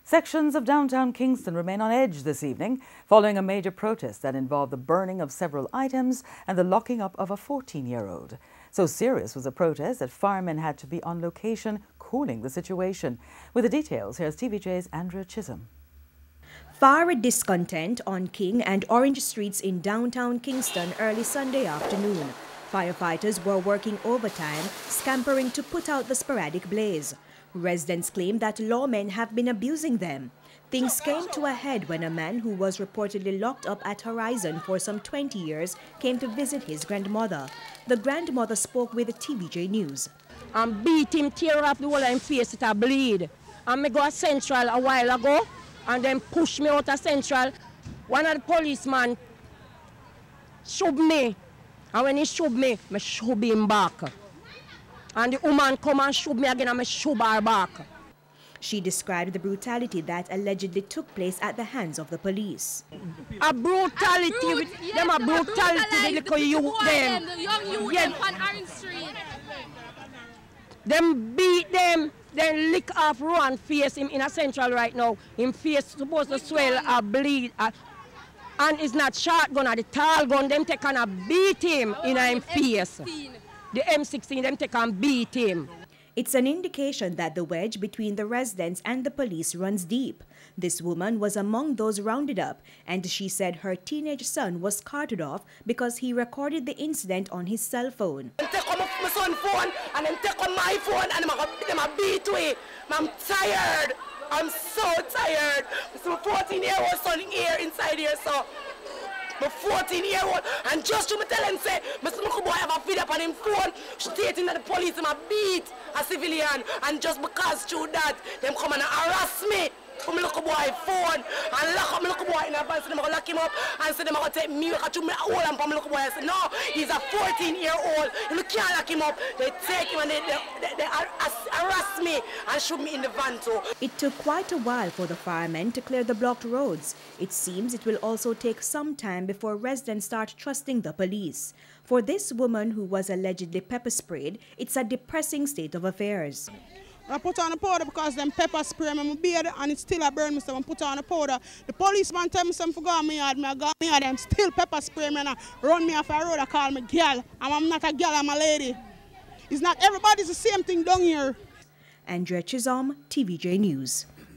Sections of downtown Kingston remain on edge this evening following a major protest that involved the burning of several items and the locking up of a 14-year-old. So serious was the protest that firemen had to be on location cooling the situation. With the details, here's TVJ's Andrea Chisholm. Fire discontent on King and Orange Streets in downtown Kingston early Sunday afternoon. Firefighters were working overtime, scampering to put out the sporadic blaze. Residents claim that lawmen have been abusing them. Things came to a head when a man who was reportedly locked up at Horizon for some 20 years came to visit his grandmother. The grandmother spoke with TVJ News. And beat him, tear off the whole of him face, it a bleed. And me go to Central a while ago, and then push me out of Central. One of the policemen shoved me. And when he shoved me, I shoved him back. And the woman come and shoot me again and I shoot her back. She described the brutality that allegedly took place at the hands of the police. A brutality, them a brutality, the little youth them. The young youth on Orange Street. Them beat them, then lick off Rowan face him in a Central right now. Him face supposed to swell or bleed. And it's not shotgun or the tall gun, them take and beat him in him face. The M16, them take and beat him. It's an indication that the wedge between the residents and the police runs deep. This woman was among those rounded up, and she said her teenage son was carted off because he recorded the incident on his cell phone. They take on my son's phone, and then take on my phone, and them beat me. I'm tired. I'm so tired. My 14-year-old son here inside here, so. My 14-year-old, and just to me tell him, say, my little boy have a video on him phone, stating that the police him a beat a civilian, and just because through that, them come and harass me for my little boy phone, and lock up my little boy in a van, so them going to lock him up, and so them going to take me, I hold him for my little boy. I say, no, he's a 14-year-old, you can't lock him up. They take him and they harass me and shoot me in the van too. It took quite a while for the firemen to clear the blocked roads. It seems it will also take some time before residents start trusting the police. For this woman who was allegedly pepper sprayed, it's a depressing state of affairs. I put on the powder because them pepper spray me in my beard and it still a burn me, so I put on the powder. The policeman tell me something for me yard, I got me yard, them still pepper spray me and run me off the road, I call me girl. I'm not a girl, I'm a lady. It's not everybody's the same thing down here. Andrea Chisholm, TVJ News.